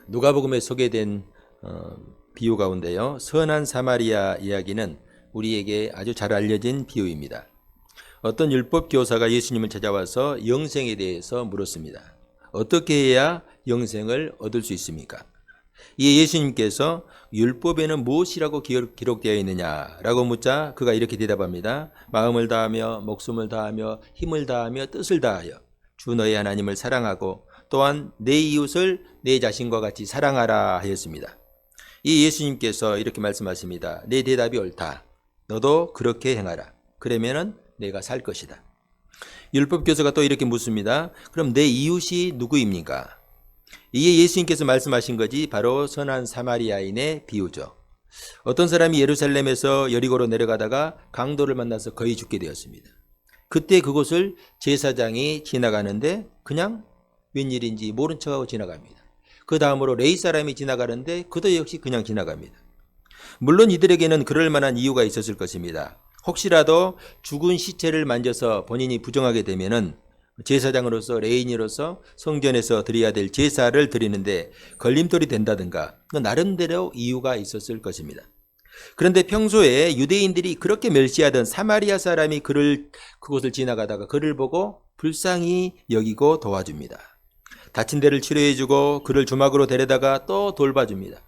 누가복음에 소개된 비유 가운데요. 선한 사마리아 이야기는 우리에게 아주 잘 알려진 비유입니다. 어떤 율법 교사가 예수님을 찾아와서 영생에 대해서 물었습니다. 어떻게 해야 영생을 얻을 수 있습니까? 이에 예수님께서 율법에는 무엇이라고 기록되어 있느냐라고 묻자 그가 이렇게 대답합니다. 마음을 다하며 목숨을 다하며 힘을 다하며 뜻을 다하여 주 너의 하나님을 사랑하고 또한 내 이웃을 내 자신과 같이 사랑하라 하였습니다. 이 예수님께서 이렇게 말씀하십니다. 내 대답이 옳다. 너도 그렇게 행하라. 그러면은 내가 살 것이다. 율법 교사가 또 이렇게 묻습니다. 그럼 내 이웃이 누구입니까? 이에 예수님께서 말씀하신 것이 바로 선한 사마리아인의 비유죠. 어떤 사람이 예루살렘에서 여리고로 내려가다가 강도를 만나서 거의 죽게 되었습니다. 그때 그곳을 제사장이 지나가는데 그냥 웬일인지 모른 척하고 지나갑니다. 그 다음으로 레위 사람이 지나가는데 그도 역시 그냥 지나갑니다. 물론 이들에게는 그럴 만한 이유가 있었을 것입니다. 혹시라도 죽은 시체를 만져서 본인이 부정하게 되면은 제사장으로서 레위인으로서 성전에서 드려야 될 제사를 드리는데 걸림돌이 된다든가 나름대로 이유가 있었을 것입니다. 그런데 평소에 유대인들이 그렇게 멸시하던 사마리아 사람이 그곳을 지나가다가 그를 보고 불쌍히 여기고 도와줍니다. 다친 데를 치료해주고 그를 주막으로 데려다가 또 돌봐줍니다.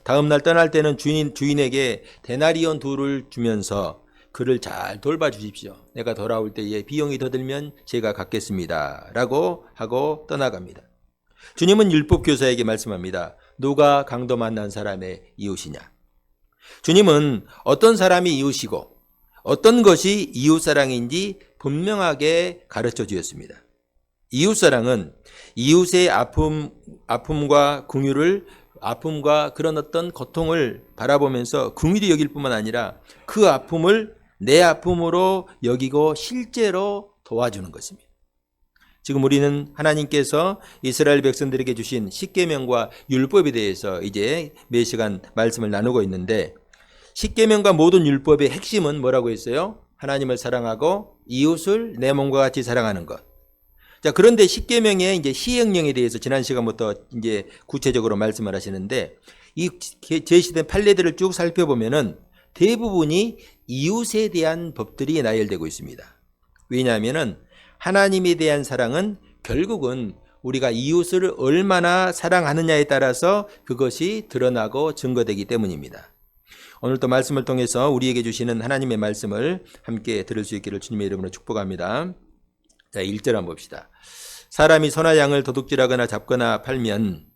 다음날 떠날 때는 주인에게 데나리온 2를 주면서 그를 잘 돌봐주십시오. 내가 돌아올 때에 비용이 더 들면 제가 갚겠습니다. 라고 하고 떠나갑니다. 주님은 율법교사에게 말씀합니다. 누가 강도 만난 사람의 이웃이냐? 주님은 어떤 사람이 이웃이고 어떤 것이 이웃사랑인지 분명하게 가르쳐 주었습니다. 이웃사랑은 이웃의 아픔과 긍휼을 아픔과 그런 어떤 고통을 바라보면서 긍휼히 여길 뿐만 아니라 그 아픔을 내 아픔으로 여기고 실제로 도와주는 것입니다. 지금 우리는 하나님께서 이스라엘 백성들에게 주신 십계명과 율법에 대해서 이제 몇 시간 말씀을 나누고 있는데 십계명과 모든 율법의 핵심은 뭐라고 했어요? 하나님을 사랑하고 이웃을 내 몸과 같이 사랑하는 것. 자, 그런데 십계명의 이제 시행령에 대해서 지난 시간부터 이제 구체적으로 말씀을 하시는데 이 제시된 판례들을 쭉 살펴보면은 대부분이 이웃에 대한 법들이 나열되고 있습니다. 왜냐하면은 하나님에 대한 사랑은 결국은 우리가 이웃을 얼마나 사랑하느냐에 따라서 그것이 드러나고 증거되기 때문입니다. 오늘 또 말씀을 통해서 우리에게 주시는 하나님의 말씀을 함께 들을 수 있기를 주님의 이름으로 축복합니다. 자, 1절 한번 봅시다. 사람이 소나 양을 도둑질하거나 잡거나 팔면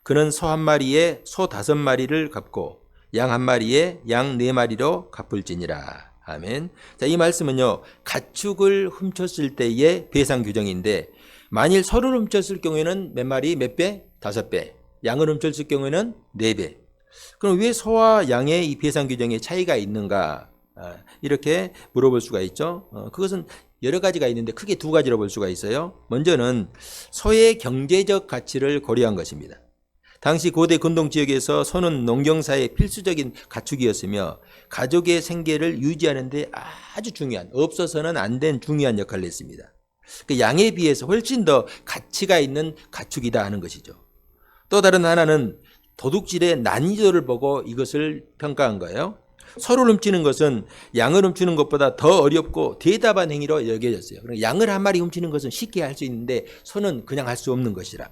그는 소 1마리에 소 5마리를 갚고 양 1마리에 양 4마리로 갚을지니라. 아멘. 자, 이 말씀은요, 가축을 훔쳤을 때의 배상 규정인데 만일 소를 훔쳤을 경우에는 몇 마리, 몇 배? 5배. 양을 훔쳤을 경우에는 4배. 그럼 왜 소와 양의 이 배상 규정에 차이가 있는가? 이렇게 물어볼 수가 있죠. 그것은 여러 가지가 있는데 크게 2가지로 볼 수가 있어요. 먼저는 소의 경제적 가치를 고려한 것입니다. 당시 고대 근동 지역에서 소는 농경사의 필수적인 가축이었으며 가족의 생계를 유지하는 데 아주 중요한, 없어서는 안 된 중요한 역할을 했습니다. 그 양에 비해서 훨씬 더 가치가 있는 가축이다 하는 것이죠. 또 다른 하나는 도둑질의 난이도를 보고 이것을 평가한 거예요. 소를 훔치는 것은 양을 훔치는 것보다 더 어렵고 대담한 행위로 여겨졌어요. 양을 1마리 훔치는 것은 쉽게 할 수 있는데 소는 그냥 할 수 없는 것이라.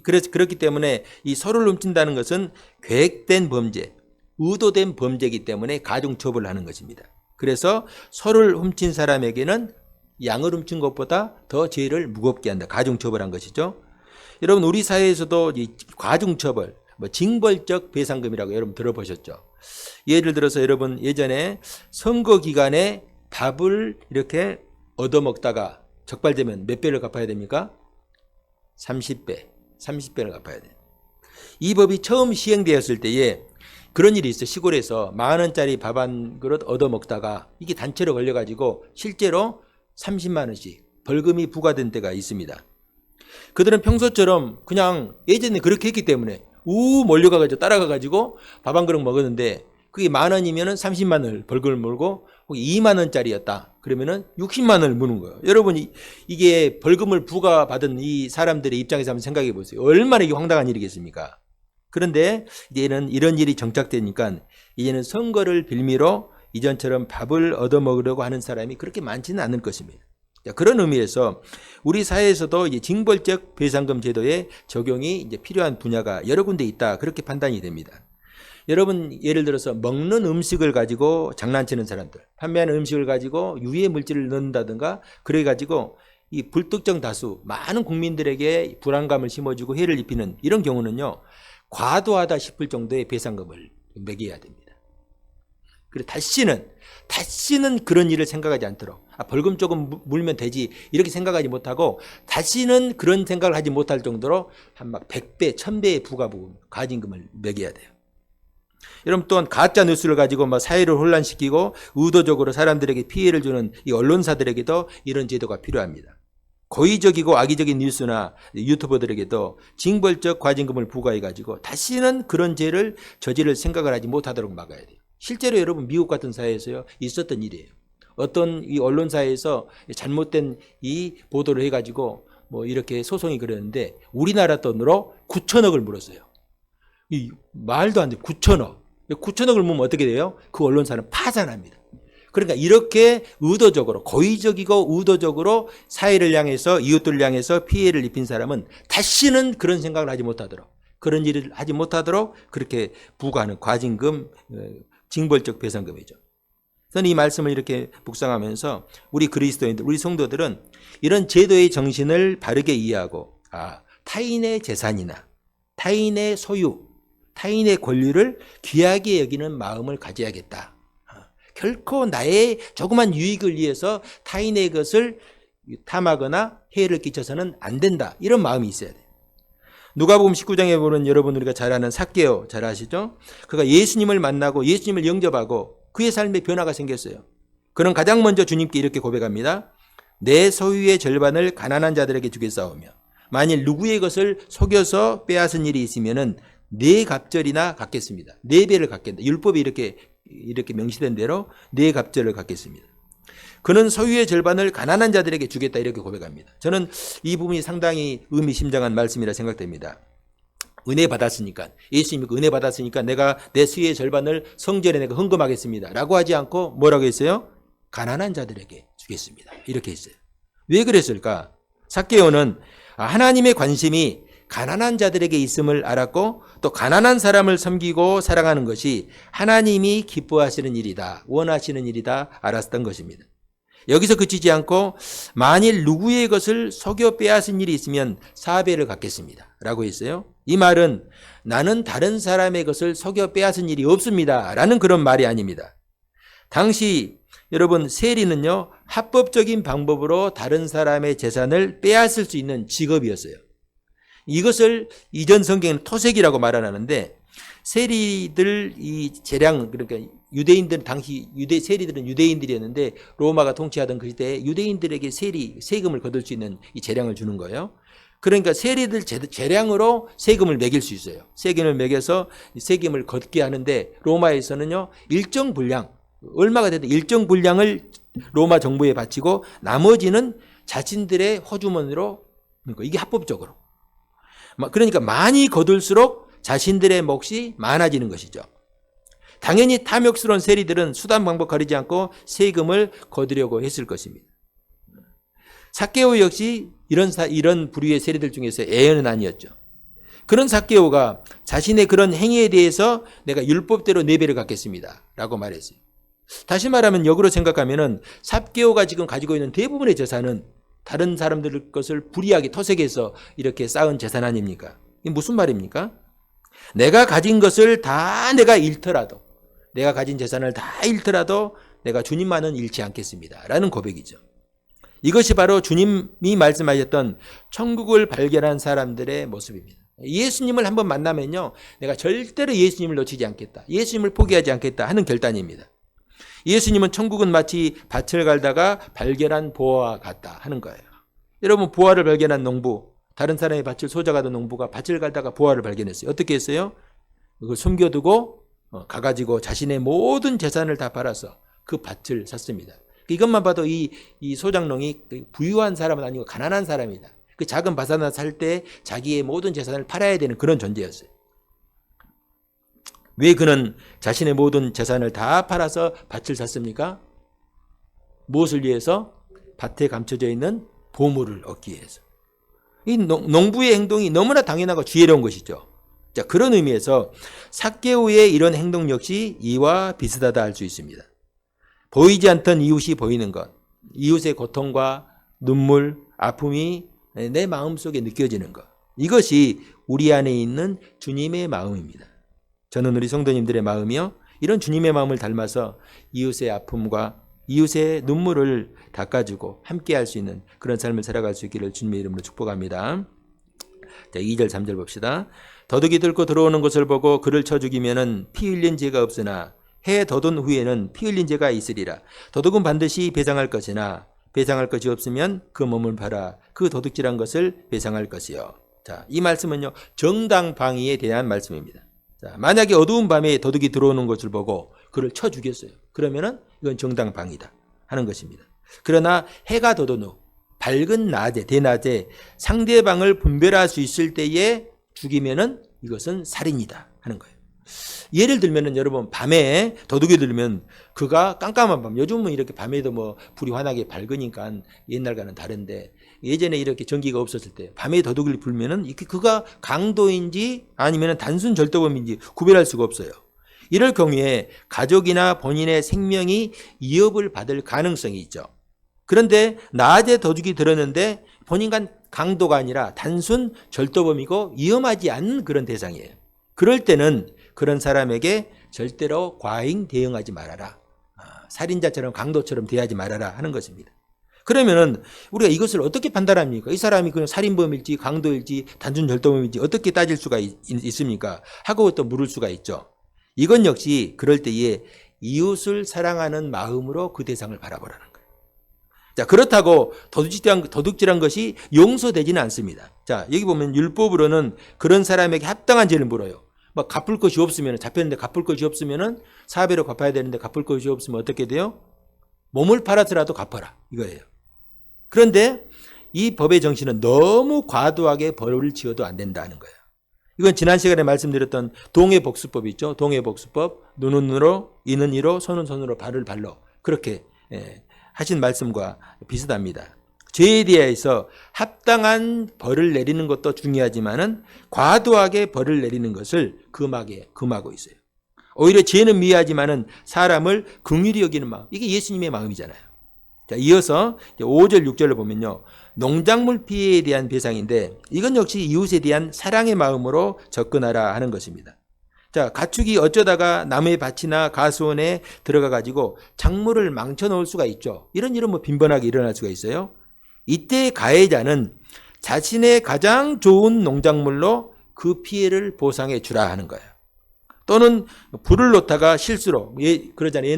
그래서 그렇기 때문에 이 소를 훔친다는 것은 계획된 범죄, 의도된 범죄이기 때문에 가중처벌을 하는 것입니다. 그래서 소를 훔친 사람에게는 양을 훔친 것보다 더 죄를 무겁게 한다. 가중처벌한 것이죠. 여러분 우리 사회에서도 이 가중처벌, 징벌적 배상금이라고 여러분 들어보셨죠? 예를 들어서 여러분 예전에 선거 기간에 밥을 이렇게 얻어먹다가 적발되면 몇 배를 갚아야 됩니까? 30배를 갚아야 돼요. 이 법이 처음 시행되었을 때에 그런 일이 있어요. 시골에서 10,000원짜리 밥 한 그릇 얻어먹다가 이게 단체로 걸려가지고 실제로 30만 원씩 벌금이 부과된 때가 있습니다. 그들은 평소처럼 그냥 예전에 그렇게 했기 때문에 몰려가가지고 따라가가지고 밥 한 그릇 먹었는데 그게 10,000원이면은 30만 원을 벌금을 물고 2만 원짜리였다. 그러면은 60만 원을 무는 거예요. 여러분 이게 벌금을 부과받은 이 사람들의 입장에서 한번 생각해 보세요. 얼마나 이게 황당한 일이겠습니까? 그런데 이제는 이런 일이 정착되니까 이제는 선거를 빌미로 이전처럼 밥을 얻어먹으려고 하는 사람이 그렇게 많지는 않을 것입니다. 그런 의미에서 우리 사회에서도 이제 징벌적 배상금 제도의 적용이 이제 필요한 분야가 여러 군데 있다. 그렇게 판단이 됩니다. 여러분 예를 들어서 먹는 음식을 가지고 장난치는 사람들, 판매하는 음식을 가지고 유해 물질을 넣는다든가 그래 가지고 이 불특정 다수 많은 국민들에게 불안감을 심어주고 해를 입히는 이런 경우는요, 과도하다 싶을 정도의 배상금을 매겨야 됩니다. 그리고 다시는 그런 일을 생각하지 않도록, 벌금 조금 물면 되지 이렇게 생각하지 못하고 다시는 그런 생각을 하지 못할 정도로 한 막 100배, 1000배의 부과부금, 과징금을 매겨야 돼요. 여러분 또한 가짜 뉴스를 가지고 막 사회를 혼란시키고 의도적으로 사람들에게 피해를 주는 이 언론사들에게도 이런 제도가 필요합니다. 고의적이고 악의적인 뉴스나 유튜버들에게도 징벌적 과징금을 부과해가지고 다시는 그런 죄를 저지를 생각을 하지 못하도록 막아야 돼요. 실제로 여러분 미국 같은 사회에서요 있었던 일이에요. 어떤 이 언론사에서 잘못된 이 보도를 해가지고 뭐 이렇게 소송이 그랬는데 우리나라 돈으로 9천억을 물었어요. 이 말도 안 돼. 9천억. 9천억을 물으면 어떻게 돼요? 그 언론사는 파산합니다. 그러니까 이렇게 의도적으로 고의적이고 의도적으로 사회를 향해서 이웃들을 향해서 피해를 입힌 사람은 다시는 그런 생각을 하지 못하도록, 그런 일을 하지 못하도록 그렇게 부과하는 과징금, 징벌적 배상금이죠. 저는 이 말씀을 이렇게 묵상하면서 우리 그리스도인들, 우리 성도들은 이런 제도의 정신을 바르게 이해하고 타인의 재산이나 타인의 소유, 타인의 권리를 귀하게 여기는 마음을 가져야겠다. 결코 나의 조그만 유익을 위해서 타인의 것을 탐하거나 해를 끼쳐서는 안 된다. 이런 마음이 있어야 돼요. 누가복음 19장에 보는 여러분 우리가 잘 아는 삭개오 잘 아시죠? 그가 예수님을 만나고 예수님을 영접하고 그의 삶에 변화가 생겼어요. 그는 가장 먼저 주님께 이렇게 고백합니다. 내 소유의 절반을 가난한 자들에게 주겠사오며 만일 누구의 것을 속여서 빼앗은 일이 있으면은 네 갑절이나 갚겠습니다. 네 배를 갚겠다. 율법이 이렇게 명시된 대로 네 갑절을 갚겠습니다. 그는 소유의 절반을 가난한 자들에게 주겠다 이렇게 고백합니다. 저는 이 부분이 상당히 의미심장한 말씀이라 생각됩니다. 은혜 받았으니까, 예수님이 은혜 받았으니까 내가 내 수의 절반을 성전에 내가 헌금하겠습니다 라고 하지 않고 뭐라고 했어요? 가난한 자들에게 주겠습니다 이렇게 했어요. 왜 그랬을까? 삭개오는 하나님의 관심이 가난한 자들에게 있음을 알았고 또 가난한 사람을 섬기고 사랑하는 것이 하나님이 기뻐하시는 일이다, 원하시는 일이다 알았던 것입니다. 여기서 그치지 않고 만일 누구의 것을 속여 빼앗은 일이 있으면 4배를 갚겠습니다 라고 했어요. 이 말은 나는 다른 사람의 것을 속여 빼앗은 일이 없습니다 라는 그런 말이 아닙니다. 당시 여러분 세리는요 합법적인 방법으로 다른 사람의 재산을 빼앗을 수 있는 직업이었어요. 이것을 이전 성경에는 토색이라고 말하는데 세리들 이 재량, 그러니까 유대인들 당시 세리들은 유대인들이었는데 로마가 통치하던 그 시대에 유대인들에게 세금을 거둘 수 있는 이 재량을 주는 거예요. 그러니까 세리들 재량으로 세금을 매길 수 있어요. 세금을 매겨서 세금을 걷게 하는데 로마에서는요 일정 분량, 얼마가 되든 일정 분량을 로마 정부에 바치고 나머지는 자신들의 호주머니로, 그러니까 이게 합법적으로. 그러니까 많이 거둘수록 자신들의 몫이 많아지는 것이죠. 당연히 탐욕스러운 세리들은 수단 방법 가리지 않고 세금을 거두려고 했을 것입니다. 삭개오 역시 이런 부류의 세리들 중에서 예언은 아니었죠. 그런 삭개오가 자신의 그런 행위에 대해서 내가 율법대로 4배를 갚겠습니다 라고 말했어요. 다시 말하면 역으로 생각하면은 삭개오가 지금 가지고 있는 대부분의 재산은 다른 사람들 것을 불이하게 토색해서 이렇게 쌓은 재산 아닙니까? 이게 무슨 말입니까? 내가 가진 것을 다 내가 잃더라도, 내가 가진 재산을 다 잃더라도 내가 주님만은 잃지 않겠습니다 라는 고백이죠. 이것이 바로 주님이 말씀하셨던 천국을 발견한 사람들의 모습입니다. 예수님을 한번 만나면요 내가 절대로 예수님을 놓치지 않겠다, 예수님을 포기하지 않겠다 하는 결단입니다. 예수님은 천국은 마치 밭을 갈다가 발견한 보화와 같다 하는 거예요. 여러분 보화를 발견한 농부, 다른 사람의 밭을 소작하던 농부가 밭을 갈다가 보화를 발견했어요. 어떻게 했어요? 그걸 숨겨두고 가가지고 자신의 모든 재산을 다 팔아서 그 밭을 샀습니다. 이것만 봐도 이 소작농이 부유한 사람은 아니고 가난한 사람이다. 그 작은 밭 하나 살 때 자기의 모든 재산을 팔아야 되는 그런 존재였어요. 왜 그는 자신의 모든 재산을 다 팔아서 밭을 샀습니까? 무엇을 위해서? 밭에 감춰져 있는 보물을 얻기 위해서. 이 농부의 행동이 너무나 당연하고 지혜로운 것이죠. 자, 그런 의미에서 삭개오의 이런 행동 역시 이와 비슷하다 할 수 있습니다. 보이지 않던 이웃이 보이는 것, 이웃의 고통과 눈물, 아픔이 내 마음속에 느껴지는 것, 이것이 우리 안에 있는 주님의 마음입니다. 저는 우리 성도님들의 마음이요, 이런 주님의 마음을 닮아서 이웃의 아픔과 이웃의 눈물을 닦아주고 함께 할 수 있는 그런 삶을 살아갈 수 있기를 주님의 이름으로 축복합니다. 자, 2절 3절 봅시다. 도둑이 들고 들어오는 것을 보고 그를 쳐 죽이면은 피 흘린 죄가 없으나 해 돋은 후에는 피 흘린 죄가 있으리라. 도둑은 반드시 배상할 것이나 배상할 것이 없으면 그 몸을 팔아 그 도둑질한 것을 배상할 것이요. 자, 이 말씀은요, 정당방위에 대한 말씀입니다. 자, 만약에 어두운 밤에 도둑이 들어오는 것을 보고 그를 쳐 죽였어요. 그러면은 이건 정당방위다 하는 것입니다. 그러나 해가 돋은 후 밝은 낮에, 대낮에 상대방을 분별할 수 있을 때에 죽이면은 이것은 살인이다 하는 거예요. 예를 들면은 여러분, 밤에 도둑이 들면 그가 깜깜한 밤, 요즘은 이렇게 밤에도 뭐 불이 환하게 밝으니까 옛날과는 다른데, 예전에 이렇게 전기가 없었을 때 밤에 도둑을 불면은 이게 그가 강도인지 아니면 단순 절도범인지 구별할 수가 없어요. 이럴 경우에 가족이나 본인의 생명이 위협을 받을 가능성이 있죠. 그런데 낮에 도둑이 들었는데 본인간 강도가 아니라 단순 절도범이고 위험하지 않은 그런 대상이에요. 그럴 때는 그런 사람에게 절대로 과잉 대응하지 말아라. 살인자처럼 강도처럼 대하지 말아라 하는 것입니다. 그러면은 우리가 이것을 어떻게 판단합니까? 이 사람이 그냥 살인범일지 강도일지 단순 절도범일지 어떻게 따질 수가 있습니까? 하고 또 물을 수가 있죠. 이건 역시 그럴 때에 이웃을 사랑하는 마음으로 그 대상을 바라보라는 거예요. 자, 그렇다고 도둑질한 것이 용서되지는 않습니다. 자, 여기 보면 율법으로는 그런 사람에게 합당한 죄를 물어요. 뭐 갚을 것이 없으면, 잡혔는데 갚을 것이 없으면은 사배로 갚아야 되는데 갚을 것이 없으면 어떻게 돼요? 몸을 팔아서라도 갚아라 이거예요. 그런데 이 법의 정신은 너무 과도하게 벌을 지어도 안 된다는 거예요. 이건 지난 시간에 말씀드렸던 동해복수법 있죠. 동해복수법, 눈은 눈으로, 이는 이로, 손은 손으로, 발을 발로, 그렇게 하신 말씀과 비슷합니다. 죄에 대해서 합당한 벌을 내리는 것도 중요하지만은 과도하게 벌을 내리는 것을 금하고 있어요. 오히려 죄는 미워하지만은 사람을 긍휼히 여기는 마음, 이게 예수님의 마음이잖아요. 자, 이어서 5절 6절을 보면요, 농작물 피해에 대한 배상인데 이건 역시 이웃에 대한 사랑의 마음으로 접근하라 하는 것입니다. 자, 가축이 어쩌다가 남의 밭이나 가수원에 들어가 가지고 작물을 망쳐 놓을 수가 있죠. 이런 일은 뭐 빈번하게 일어날 수가 있어요. 이때 가해자는 자신의 가장 좋은 농작물로 그 피해를 보상해 주라 하는 거예요. 또는 불을 놓다가 실수로, 그러잖아요.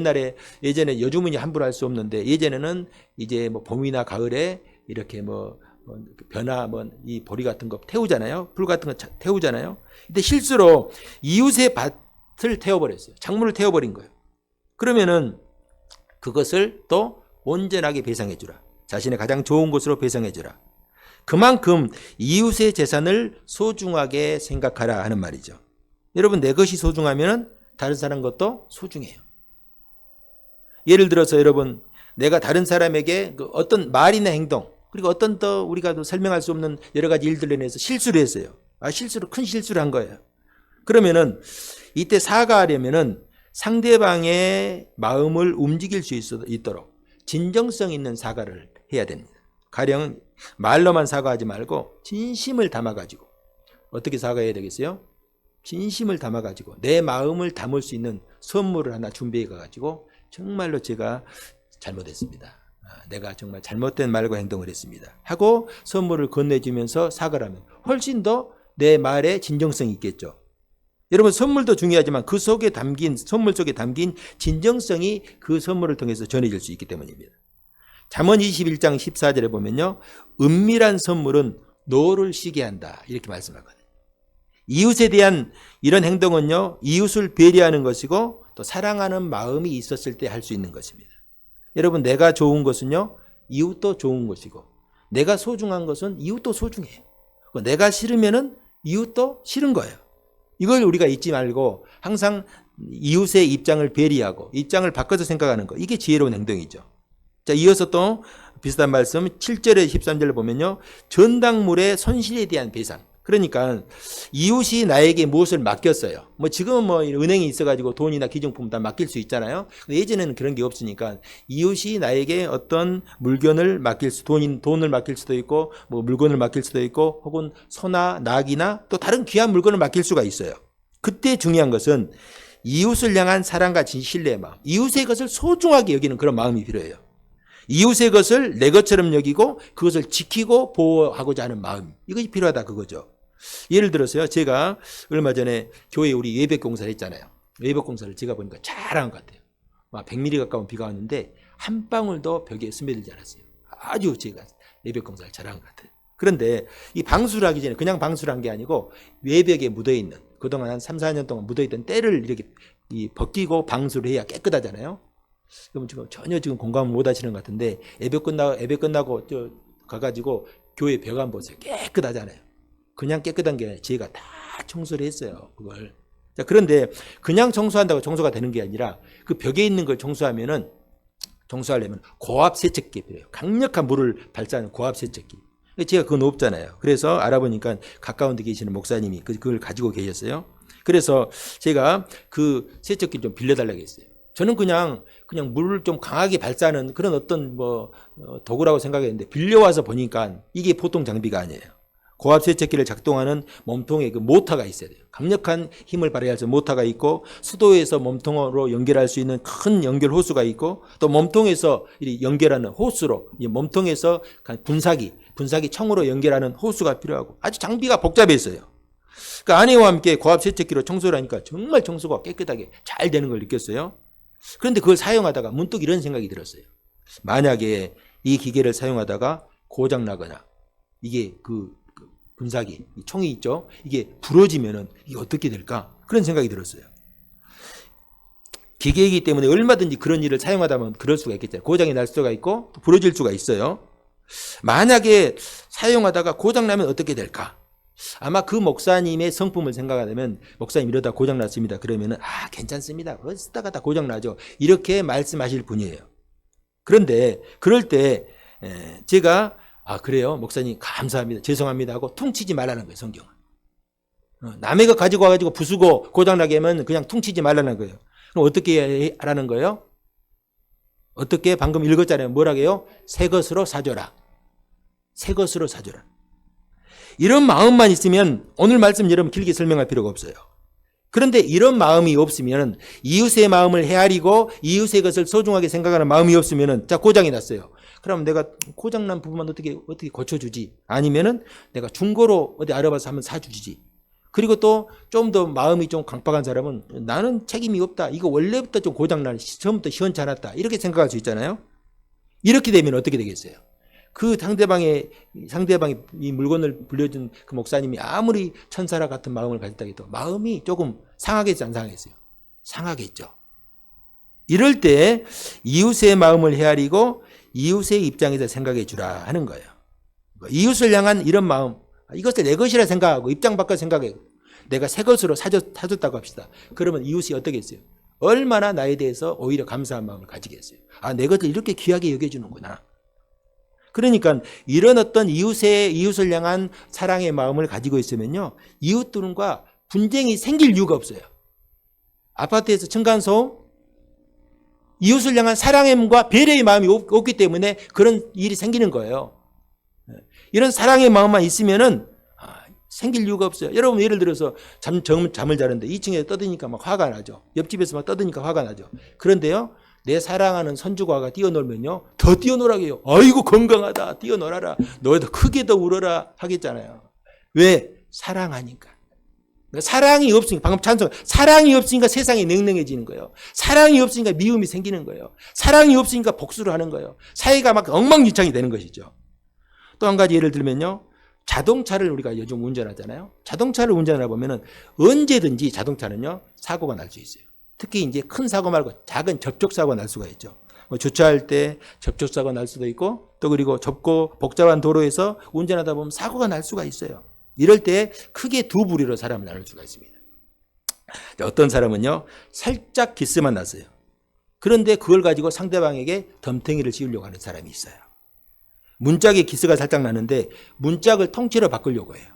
예전에 요즘은 함부로 할 수 없는데 예전에는 이제 뭐 봄이나 가을에 이렇게 뭐 벼나 뭐 이 보리 같은 거 태우잖아요. 불 같은 거 태우잖아요. 근데 실수로 이웃의 밭을 태워버렸어요. 작물을 태워버린 거예요. 그러면은 그것을 또 온전하게 배상해 주라. 자신의 가장 좋은 곳으로 배상해 주라. 그만큼 이웃의 재산을 소중하게 생각하라 하는 말이죠. 여러분, 내 것이 소중하면 다른 사람 것도 소중해요. 예를 들어서 여러분, 내가 다른 사람에게 어떤 말이나 행동, 그리고 어떤 또 우리가 또 설명할 수 없는 여러 가지 일들로 인해서 실수를 했어요. 큰 실수를 한 거예요. 그러면은 이때 사과하려면은 상대방의 마음을 움직일 수 있도록 진정성 있는 사과를 해야 됩니다. 가령 말로만 사과하지 말고 진심을 담아가지고, 어떻게 사과해야 되겠어요? 진심을 담아가지고 내 마음을 담을 수 있는 선물을 하나 준비해 가지고, 정말로 제가 잘못했습니다. 내가 정말 잘못된 말과 행동을 했습니다 하고 선물을 건네주면서 사과를 하면 훨씬 더 내 말에 진정성이 있겠죠. 여러분, 선물도 중요하지만 그 속에 담긴, 선물 속에 담긴 진정성이 그 선물을 통해서 전해질 수 있기 때문입니다. 잠언 21장 14절에 보면요, 은밀한 선물은 노를 쉬게 한다 이렇게 말씀하거든요. 이웃에 대한 이런 행동은요, 이웃을 배려하는 것이고 또 사랑하는 마음이 있었을 때 할 수 있는 것입니다. 여러분, 내가 좋은 것은요, 이웃도 좋은 것이고, 내가 소중한 것은 이웃도 소중해요. 내가 싫으면은 이웃도 싫은 거예요. 이걸 우리가 잊지 말고 항상 이웃의 입장을 배려하고 입장을 바꿔서 생각하는 거. 이게 지혜로운 행동이죠. 자, 이어서 또 비슷한 말씀 7절에 13절을 보면요. 전당물의 손실에 대한 배상. 그러니까 이웃이 나에게 무엇을 맡겼어요. 뭐 지금은 뭐 은행이 있어가지고 돈이나 기증품 다 맡길 수 있잖아요. 근데 예전에는 그런 게 없으니까 이웃이 나에게 어떤 물건을 돈을 맡길 수도 있고 뭐 물건을 맡길 수도 있고 혹은 소나 낙이나 또 다른 귀한 물건을 맡길 수가 있어요. 그때 중요한 것은 이웃을 향한 사랑과 신뢰의 마음, 이웃의 것을 소중하게 여기는 그런 마음이 필요해요. 이웃의 것을 내 것처럼 여기고 그것을 지키고 보호하고자 하는 마음, 이것이 필요하다 그거죠. 예를 들어서요, 제가 얼마 전에 교회에 우리 예배공사를 했잖아요. 예배공사를 제가 보니까 잘한 것 같아요. 막 100mm 가까운 비가 왔는데 한 방울도 벽에 스며들지 않았어요. 아주 제가 예배공사를 잘한 것 같아요. 그런데 이 방수를 하기 전에 그냥 방수를 한 게 아니고 외벽에 묻어있는 그동안 한 3, 4년 동안 묻어있던 때를 이렇게 벗기고 방수를 해야 깨끗하잖아요. 그럼 지금 전혀 공감을 못 하시는 것 같은데 예배 끝나고 가가지고 교회 벽 한번 보세요. 깨끗하잖아요. 그냥 깨끗한 게 제가 다 청소를 했어요. 그걸. 자, 그런데 그냥 청소한다고 청소가 되는 게 아니라 그 벽에 있는 걸 청소하려면 고압 세척기 필요해요. 강력한 물을 발사하는 고압 세척기. 제가 그건 없잖아요. 그래서 알아보니까 가까운 데 계시는 목사님이 그걸 가지고 계셨어요. 그래서 제가 그 세척기를 좀 빌려달라고 했어요. 저는 그냥 물을 좀 강하게 발사하는 그런 어떤 도구라고 생각했는데 빌려와서 보니까 이게 보통 장비가 아니에요. 고압 세척기를 작동하는 몸통에 그 모터가 있어야 돼요. 강력한 힘을 발휘할 수 있는 모터가 있고 수도에서 몸통으로 연결할 수 있는 큰 연결 호수가 있고 또 몸통에서 연결하는 호수로 몸통에서 분사기 청으로 연결하는 호수가 필요하고 아주 장비가 복잡했어요. 그러니까 아내와 함께 고압 세척기로 청소를 하니까 정말 청소가 깨끗하게 잘 되는 걸 느꼈어요. 그런데 그걸 사용하다가 문득 이런 생각이 들었어요. 만약에 이 기계를 사용하다가 고장나거나 이게 분사기, 총이 있죠. 이게 부러지면은 이게 어떻게 될까? 그런 생각이 들었어요. 기계이기 때문에 얼마든지 그런 일을 사용하다 보면 그럴 수가 있겠죠. 고장이 날 수가 있고 또 부러질 수가 있어요. 만약에 사용하다가 고장나면 어떻게 될까? 아마 그 목사님의 성품을 생각하면 목사님 이러다 고장났습니다. 그러면은 괜찮습니다. 쓰다가 다 고장나죠. 이렇게 말씀하실 분이에요. 그런데 그럴 때 제가 그래요 목사님 감사합니다 죄송합니다 하고 퉁치지 말라는 거예요. 성경은 남의 거 가지고 와가지고 부수고 고장나게 하면 그냥 퉁치지 말라는 거예요. 그럼 어떻게 하라는 거예요? 어떻게 방금 읽었잖아요. 뭐라고 해요? 새 것으로 사줘라. 새 것으로 사줘라. 이런 마음만 있으면 오늘 말씀 여러분 길게 설명할 필요가 없어요. 그런데 이런 마음이 없으면 이웃의 마음을 헤아리고 이웃의 것을 소중하게 생각하는 마음이 없으면 자 고장이 났어요. 그럼 내가 고장난 부분만 어떻게 고쳐주지? 아니면은 내가 중고로 어디 알아봐서 한번 사주지. 그리고 또 좀 더 마음이 좀 강박한 사람은 나는 책임이 없다. 이거 원래부터 좀 고장난 처음부터 시원찮았다. 이렇게 생각할 수 있잖아요. 이렇게 되면 어떻게 되겠어요? 그 상대방이 이 물건을 불려준 그 목사님이 아무리 천사라 같은 마음을 가졌다 해도 마음이 조금 상하겠지 안 상하겠어요? 상하겠죠. 이럴 때 이웃의 마음을 헤아리고 이웃의 입장에서 생각해 주라 하는 거예요. 이웃을 향한 이런 마음, 이것을 내 것이라 생각하고 입장 바꿔 생각해. 내가 새 것으로 사줬다고 합시다. 그러면 이웃이 어떻겠어요? 얼마나 나에 대해서 오히려 감사한 마음을 가지겠어요. 내 것을 이렇게 귀하게 여겨주는구나. 그러니까 이런 어떤 이웃을 향한 사랑의 마음을 가지고 있으면요. 이웃들과 분쟁이 생길 이유가 없어요. 아파트에서 층간소음, 이웃을 향한 사랑과 배려의 마음이 없기 때문에 그런 일이 생기는 거예요. 이런 사랑의 마음만 있으면은 생길 이유가 없어요. 여러분 예를 들어서 잠을 자는데 2층에 떠드니까 막 화가 나죠. 옆집에서 막 떠드니까 화가 나죠. 그런데요. 내 사랑하는 손주가가 뛰어놀면요. 더 뛰어놀라고 해요. 아이고 건강하다. 뛰어놀아라. 너희도 크게 더 울어라 하겠잖아요. 왜? 사랑하니까. 사랑이 없으니까 방금 찬송 사랑이 없으니까 세상이 냉랭해지는 거예요. 사랑이 없으니까 미움이 생기는 거예요. 사랑이 없으니까 복수를 하는 거예요. 사회가 막 엉망진창이 되는 것이죠. 또 한 가지 예를 들면요. 자동차를 우리가 요즘 운전하잖아요. 자동차를 운전하다 보면은 언제든지 자동차는요. 사고가 날 수 있어요. 특히 이제 큰 사고 말고 작은 접촉사고가 날 수가 있죠. 주차할 때 접촉사고가 날 수도 있고 또 그리고 좁고 복잡한 도로에서 운전하다 보면 사고가 날 수가 있어요. 이럴 때 크게 두 부류로 사람을 나눌 수가 있습니다. 어떤 사람은요, 살짝 기스만 났어요. 그런데 그걸 가지고 상대방에게 덤탱이를 씌우려고 하는 사람이 있어요. 문짝에 기스가 살짝 나는데 문짝을 통째로 바꾸려고 해요.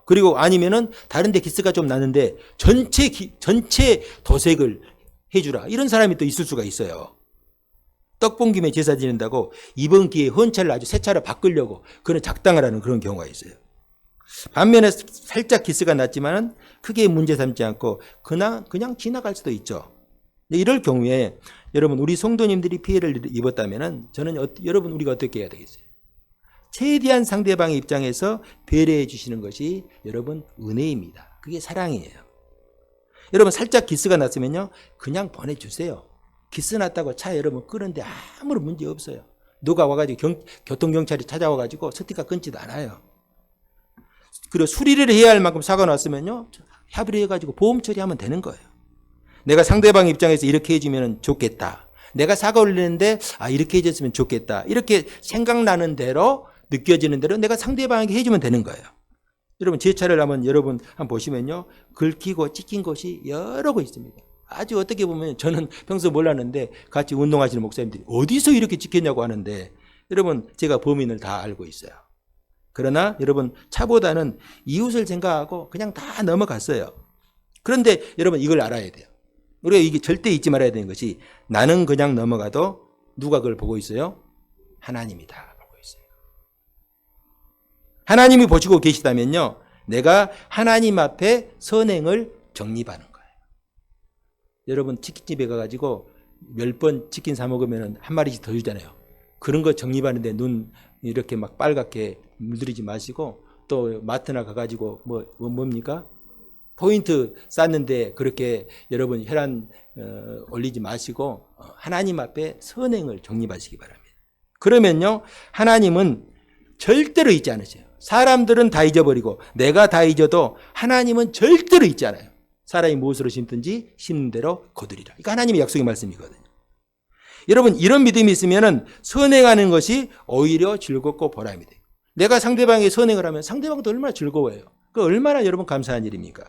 그리고 아니면은 다른 데 기스가 좀 나는데 전체 도색을 해주라. 이런 사람이 또 있을 수가 있어요. 떡 본 김에 제사 지낸다고 이번 기회에 헌차를 아주 새 차로 바꾸려고 그런 작당을 하는 그런 경우가 있어요. 반면에 살짝 기스가 났지만은 크게 문제 삼지 않고 그냥 지나갈 수도 있죠. 이럴 경우에 여러분 우리 성도님들이 피해를 입었다면은 저는 여러분 우리가 어떻게 해야 되겠어요? 최대한 상대방의 입장에서 배려해 주시는 것이 여러분 은혜입니다. 그게 사랑이에요. 여러분 살짝 기스가 났으면요 그냥 보내주세요. 기스 났다고 차 여러분 끄는데 아무런 문제 없어요. 누가 와가지고 교통경찰이 찾아와가지고 스티커 끊지도 않아요. 그리고 수리를 해야 할 만큼 사고 났으면요 협의를 해가지고 보험 처리하면 되는 거예요. 내가 상대방 입장에서 이렇게 해주면 좋겠다. 내가 사과 올리는데 이렇게 해줬으면 좋겠다. 이렇게 생각나는 대로 느껴지는 대로 내가 상대방에게 해주면 되는 거예요. 여러분 제 차를 여러분 한번 보시면요 긁히고 찍힌 곳이 여러 곳 있습니다. 아주 어떻게 보면 저는 평소 몰랐는데 같이 운동하시는 목사님들이 어디서 이렇게 찍혔냐고 하는데 여러분 제가 범인을 다 알고 있어요. 그러나 여러분 차보다는 이웃을 생각하고 그냥 다 넘어갔어요. 그런데 여러분 이걸 알아야 돼요. 우리가 이게 절대 잊지 말아야 되는 것이 나는 그냥 넘어가도 누가 그걸 보고 있어요? 하나님이 다 보고 있어요. 하나님이 보시고 계시다면요. 내가 하나님 앞에 선행을 정립하는 거예요. 여러분 치킨집에 가가지고 10번 치킨 사 먹으면 한 마리씩 더 주잖아요. 그런 거 정립하는데 눈 이렇게 막 빨갛게 물들이지 마시고 또 마트나 가가지고 뭡니까? 포인트 쌓는데 그렇게 여러분 혈안 올리지 마시고 하나님 앞에 선행을 정립하시기 바랍니다. 그러면요 하나님은 절대로 잊지 않으세요. 사람들은 다 잊어버리고 내가 다 잊어도 하나님은 절대로 잊지 않아요. 사람이 무엇으로 심든지 심는 대로 거두리라. 이거 하나님의 약속의 말씀이거든요. 여러분 이런 믿음이 있으면 선행하는 것이 오히려 즐겁고 보람이 돼요. 내가 상대방에게 선행을 하면 상대방도 얼마나 즐거워요. 그 얼마나 여러분 감사한 일입니까?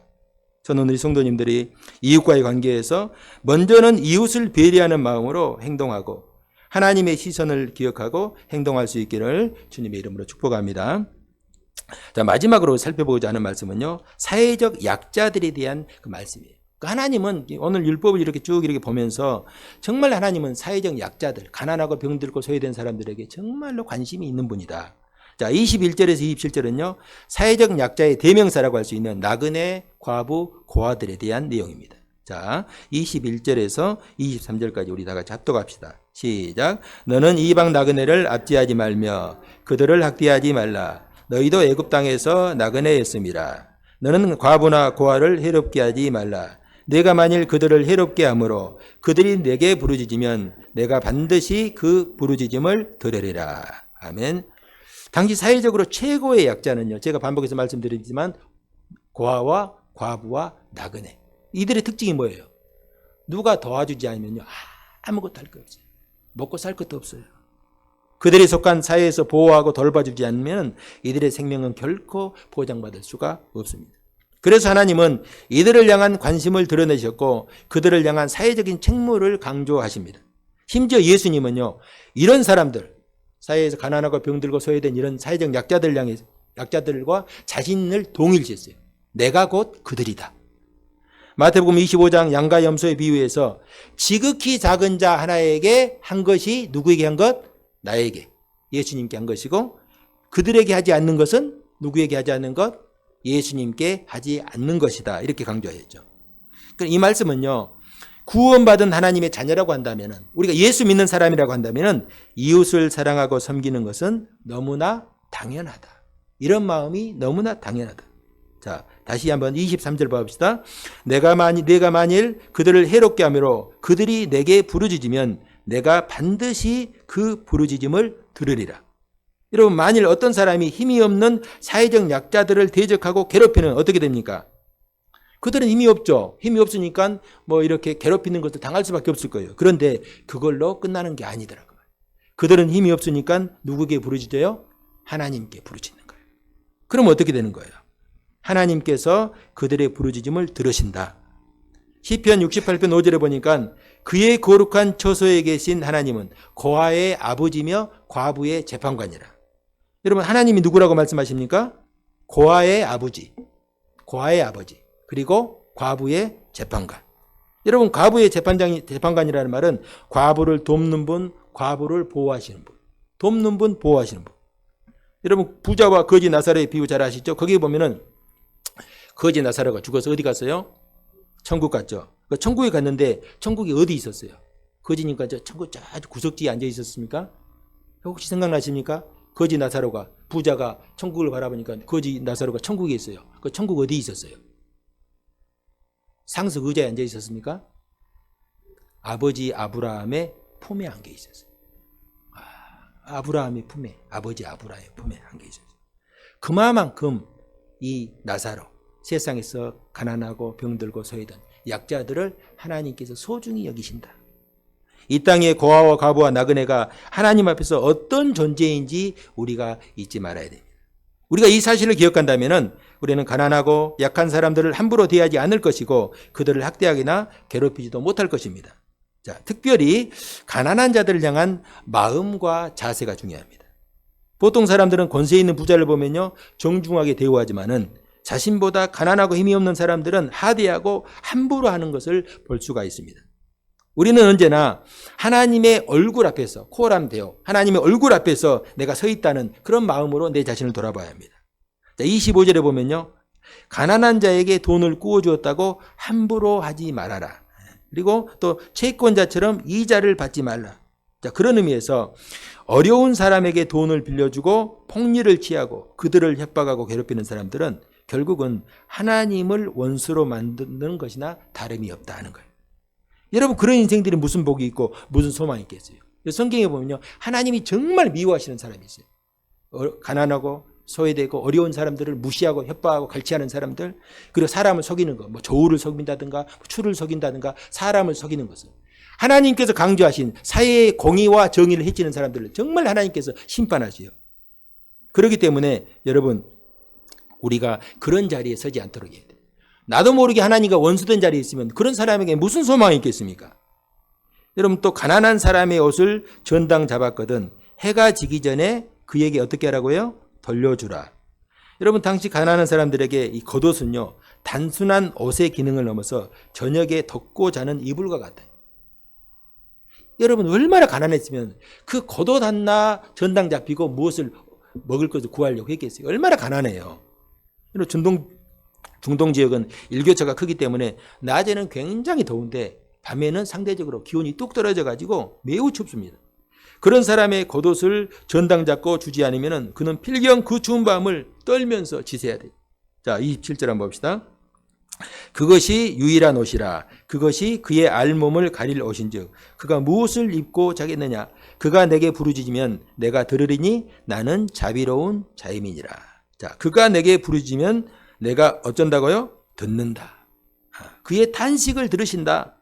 저는 우리 성도님들이 이웃과의 관계에서 먼저는 이웃을 배려하는 마음으로 행동하고 하나님의 시선을 기억하고 행동할 수 있기를 주님의 이름으로 축복합니다. 자, 마지막으로 살펴보고자 하는 말씀은요. 사회적 약자들에 대한 그 말씀이에요. 하나님은 오늘 율법을 이렇게 쭉 이렇게 보면서 정말 하나님은 사회적 약자들, 가난하고 병들고 소외된 사람들에게 정말로 관심이 있는 분이다. 자, 21절에서 27절은요. 사회적 약자의 대명사라고 할 수 있는 나그네, 과부, 고아들에 대한 내용입니다. 자, 21절에서 23절까지 우리 다 같이 합독합시다. 시작. 너는 이방 나그네를 압제하지 말며 그들을 학대하지 말라. 너희도 애굽 땅에서 나그네였음이라. 너는 과부나 고아를 해롭게 하지 말라. 내가 만일 그들을 해롭게 함으로 그들이 내게 부르짖으면 내가 반드시 그 부르짖음을 들으리라. 아멘. 당시 사회적으로 최고의 약자는요. 제가 반복해서 말씀드리지만 고아와 과부와 나그네. 이들의 특징이 뭐예요? 누가 도와주지 않으면요. 아무것도 할 거 없어요. 먹고 살 것도 없어요. 그들이 속한 사회에서 보호하고 돌봐주지 않으면 이들의 생명은 결코 보장받을 수가 없습니다. 그래서 하나님은 이들을 향한 관심을 드러내셨고 그들을 향한 사회적인 책무를 강조하십니다. 심지어 예수님은요. 이런 사람들, 사회에서 가난하고 병들고 소외된 이런 사회적 약자들과 자신을 동일시했어요. 내가 곧 그들이다. 마태복음 25장 양과 염소의 비유에서 지극히 작은 자 하나에게 한 것이 누구에게 한 것? 나에게, 예수님께 한 것이고 그들에게 하지 않는 것은 누구에게 하지 않는 것? 예수님께 하지 않는 것이다. 이렇게 강조했죠. 이 말씀은요. 구원받은 하나님의 자녀라고 한다면 우리가 예수 믿는 사람이라고 한다면 이웃을 사랑하고 섬기는 것은 너무나 당연하다. 이런 마음이 너무나 당연하다. 자, 다시 한번 23절 봐봅시다. 내가 만일 그들을 해롭게 함으로 그들이 내게 부르짖으면 내가 반드시 그 부르짖음을 들으리라. 여러분 만일 어떤 사람이 힘이 없는 사회적 약자들을 대적하고 괴롭히면 어떻게 됩니까? 그들은 힘이 없죠. 힘이 없으니까 이렇게 괴롭히는 것도 당할 수밖에 없을 거예요. 그런데 그걸로 끝나는 게 아니더라고요. 그들은 힘이 없으니까 누구에게 부르짖어요? 하나님께 부르짖는 거예요. 그럼 어떻게 되는 거예요? 하나님께서 그들의 부르짖음을 들으신다. 시편 68편 5절에 보니까 그의 거룩한 처소에 계신 하나님은 고아의 아버지며 과부의 재판관이라. 여러분, 하나님이 누구라고 말씀하십니까? 고아의 아버지, 고아의 아버지, 그리고 과부의 재판관. 여러분, 과부의 재판관이라는 말은 과부를 돕는 분, 과부를 보호하시는 분, 돕는 분, 보호하시는 분. 여러분, 부자와 거지 나사로의 비유 잘 아시죠? 거기에 보면은 거지 나사로가 죽어서 어디 갔어요? 천국 갔죠. 천국에 갔는데 천국이 어디 있었어요? 거지니까 저 천국 아주 구석지에 앉아 있었습니까? 혹시 생각나십니까? 거지 나사로가, 부자가 천국을 바라보니까 거지 나사로가 천국에 있어요. 그 천국 어디 있었어요? 상석 의자에 앉아 있었습니까? 아버지 아브라함의 품에 안겨 있었어요. 아브라함의 품에, 아버지 아브라함의 품에 안겨 있었어요. 그만큼 이 나사로, 세상에서 가난하고 병들고 소외된 약자들을 하나님께서 소중히 여기신다. 이 땅의 고아와 과부와 나그네가 하나님 앞에서 어떤 존재인지 우리가 잊지 말아야 됩니다. 우리가 이 사실을 기억한다면 우리는 가난하고 약한 사람들을 함부로 대하지 않을 것이고 그들을 학대하거나 괴롭히지도 못할 것입니다. 자, 특별히 가난한 자들을 향한 마음과 자세가 중요합니다. 보통 사람들은 권세 있는 부자를 보면요, 정중하게 대우하지만은 자신보다 가난하고 힘이 없는 사람들은 하대하고 함부로 하는 것을 볼 수가 있습니다. 우리는 언제나 하나님의 얼굴 앞에서, 코람데오, 하나님의 얼굴 앞에서 내가 서 있다는 그런 마음으로 내 자신을 돌아봐야 합니다. 자, 25절에 보면요, 가난한 자에게 돈을 구워주었다고 함부로 하지 말아라. 그리고 또 채권자처럼 이자를 받지 말라. 자, 그런 의미에서 어려운 사람에게 돈을 빌려주고 폭리를 취하고 그들을 협박하고 괴롭히는 사람들은 결국은 하나님을 원수로 만드는 것이나 다름이 없다 하는 거예요. 여러분, 그런 인생들이 무슨 복이 있고 무슨 소망이 있겠어요? 성경에 보면요, 하나님이 정말 미워하시는 사람이 있어요. 가난하고 소외되고 어려운 사람들을 무시하고 협박하고 갈취하는 사람들, 그리고 사람을 속이는 거, 뭐 저울을 속인다든가 추를 속인다든가 사람을 속이는 것을, 하나님께서 강조하신 사회의 공의와 정의를 해치는 사람들을 정말 하나님께서 심판하시요. 그렇기 때문에 여러분, 우리가 그런 자리에 서지 않도록 해야 돼요. 나도 모르게 하나님과 원수된 자리에 있으면 그런 사람에게 무슨 소망이 있겠습니까? 여러분, 또 가난한 사람의 옷을 전당 잡았거든 해가 지기 전에 그에게 어떻게 하라고요? 돌려주라. 여러분, 당시 가난한 사람들에게 이 겉옷은요, 단순한 옷의 기능을 넘어서 저녁에 덮고 자는 이불과 같아요. 여러분, 얼마나 가난했으면 그 겉옷 하나 전당 잡히고 무엇을 먹을 것을 구하려고 했겠어요? 얼마나 가난해요. 중동 지역은 일교차가 크기 때문에 낮에는 굉장히 더운데 밤에는 상대적으로 기온이 뚝 떨어져 가지고 매우 춥습니다. 그런 사람의 겉옷을 전당 잡고 주지 않으면 그는 필경 그 추운 밤을 떨면서 지새야 돼요. 자, 27절 한번 봅시다. 그것이 유일한 옷이라. 그것이 그의 알몸을 가릴 옷인즉 그가 무엇을 입고 자겠느냐. 그가 내게 부르짖으면 내가 들으리니 나는 자비로운 자임이니라. 자, 그가 내게 부르짖으면 내가 어쩐다고요? 듣는다. 그의 탄식을 들으신다.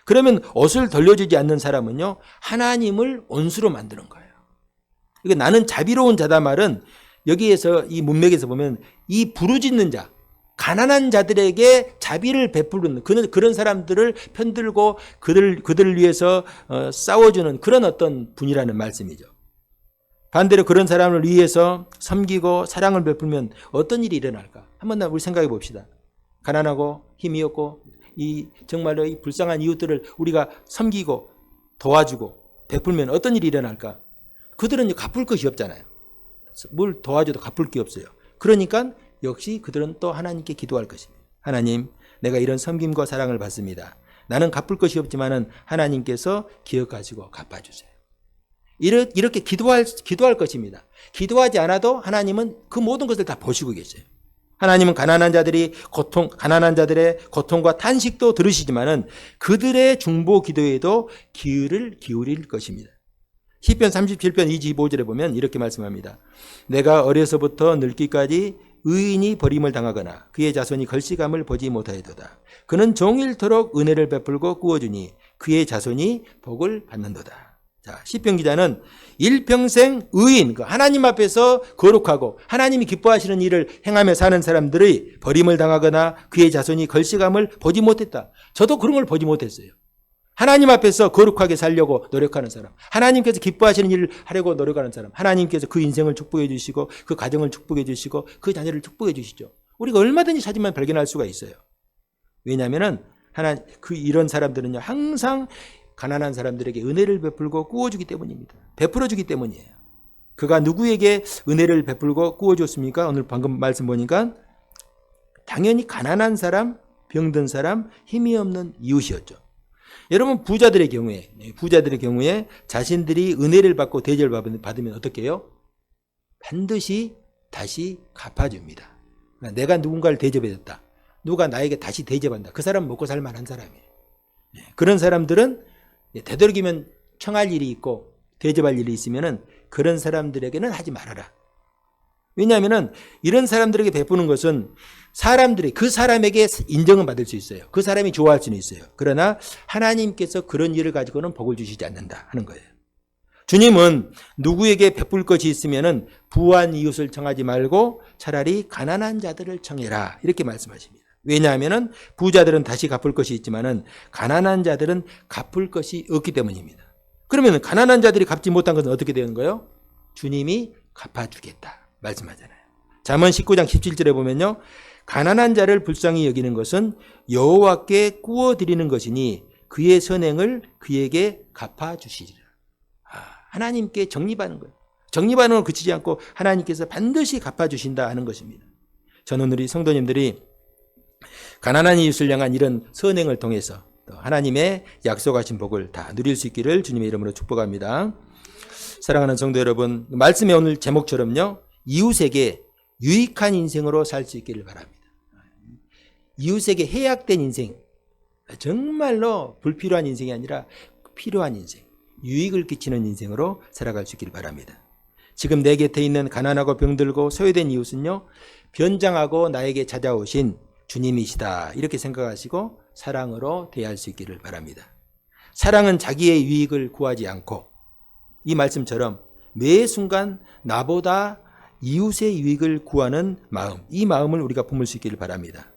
그러면 옷을 돌려주지 않는 사람은요, 하나님을 원수로 만드는 거예요. 그러니까 나는 자비로운 자다 말은 여기에서 이 문맥에서 보면 이 부르짖는 자, 가난한 자들에게 자비를 베푸는 그런 사람들을 편들고 그들을 위해서 싸워주는 그런 어떤 분이라는 말씀이죠. 반대로 그런 사람을 위해서 섬기고 사랑을 베풀면 어떤 일이 일어날까? 한번 우리 생각해 봅시다. 가난하고 힘이 없고 정말로 이 불쌍한 이웃들을 우리가 섬기고 도와주고 베풀면 어떤 일이 일어날까? 그들은 갚을 것이 없잖아요. 뭘 도와줘도 갚을 게 없어요. 그러니까 역시 그들은 또 하나님께 기도할 것입니다. 하나님, 내가 이런 섬김과 사랑을 받습니다. 나는 갚을 것이 없지만은 하나님께서 기억하시고 갚아주세요. 이렇게 기도할 것입니다. 기도하지 않아도 하나님은 그 모든 것을 다 보시고 계세요. 하나님은 가난한 자들의 고통과 탄식도 들으시지만은 그들의 중보 기도에도 귀를 기울일 것입니다. 시편 37편 25절에 보면 이렇게 말씀합니다. 내가 어려서부터 늙기까지 의인이 버림을 당하거나 그의 자손이 걸시감을 보지 못하였도다. 그는 종일토록 은혜를 베풀고 구워주니 그의 자손이 복을 받는도다. 자, 시편 기자는 일평생 의인, 하나님 앞에서 거룩하고 하나님이 기뻐하시는 일을 행하며 사는 사람들의 버림을 당하거나 그의 자손이 걸시감을 보지 못했다. 저도 그런 걸 보지 못했어요. 하나님 앞에서 거룩하게 살려고 노력하는 사람, 하나님께서 기뻐하시는 일을 하려고 노력하는 사람, 하나님께서 그 인생을 축복해 주시고 그 가정을 축복해 주시고 그 자녀를 축복해 주시죠. 우리가 얼마든지 찾으면 발견할 수가 있어요. 왜냐하면은 이런 사람들은요, 항상 가난한 사람들에게 은혜를 베풀고 꾸어주기 때문입니다. 베풀어주기 때문이에요. 그가 누구에게 은혜를 베풀고 꾸어줬습니까? 오늘 방금 말씀 보니까 당연히 가난한 사람, 병든 사람, 힘이 없는 이웃이었죠. 여러분, 부자들의 경우에 자신들이 은혜를 받고 대접을 받으면 어떻게 해요? 반드시 다시 갚아줍니다. 내가 누군가를 대접해줬다. 누가 나에게 다시 대접한다. 그 사람 먹고 살 만한 사람이에요. 그런 사람들은 되도록이면 청할 일이 있고 대접할 일이 있으면은 그런 사람들에게는 하지 말아라. 왜냐하면은 이런 사람들에게 베푸는 것은 그 사람에게 인정은 받을 수 있어요. 그 사람이 좋아할 수는 있어요. 그러나 하나님께서 그런 일을 가지고는 복을 주시지 않는다 하는 거예요. 주님은 누구에게 베풀 것이 있으면은 부한 이웃을 청하지 말고 차라리 가난한 자들을 청해라 이렇게 말씀하십니다. 왜냐하면은 부자들은 다시 갚을 것이 있지만은 가난한 자들은 갚을 것이 없기 때문입니다. 그러면 가난한 자들이 갚지 못한 것은 어떻게 되는 거예요? 주님이 갚아주겠다 말씀하잖아요. 잠언 19장 17절에 보면요, 가난한 자를 불쌍히 여기는 것은 여호와께 구워드리는 것이니 그의 선행을 그에게 갚아주시리라. 하나님께 적립하는 거예요. 적립하는 건 그치지 않고 하나님께서 반드시 갚아주신다 하는 것입니다. 저는 우리 성도님들이 가난한 이웃을 향한 이런 선행을 통해서 하나님의 약속하신 복을 다 누릴 수 있기를 주님의 이름으로 축복합니다. 사랑하는 성도 여러분, 말씀의 오늘 제목처럼요, 이웃에게 유익한 인생으로 살 수 있기를 바랍니다. 이웃에게 해약된 인생, 정말로 불필요한 인생이 아니라 필요한 인생, 유익을 끼치는 인생으로 살아갈 수 있기를 바랍니다. 지금 내 곁에 있는 가난하고 병들고 소외된 이웃은요, 변장하고 나에게 찾아오신 주님이시다 이렇게 생각하시고 사랑으로 대할 수 있기를 바랍니다. 사랑은 자기의 유익을 구하지 않고 이 말씀처럼 매 순간 나보다 이웃의 유익을 구하는 마음, 이 마음을 우리가 품을 수 있기를 바랍니다.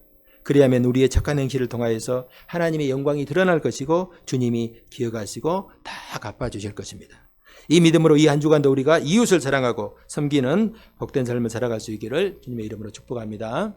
그리하면 우리의 착한 행실을 통하여서 하나님의 영광이 드러날 것이고 주님이 기억하시고 다 갚아주실 것입니다. 이 믿음으로 이 한 주간도 우리가 이웃을 사랑하고 섬기는 복된 삶을 살아갈 수 있기를 주님의 이름으로 축복합니다.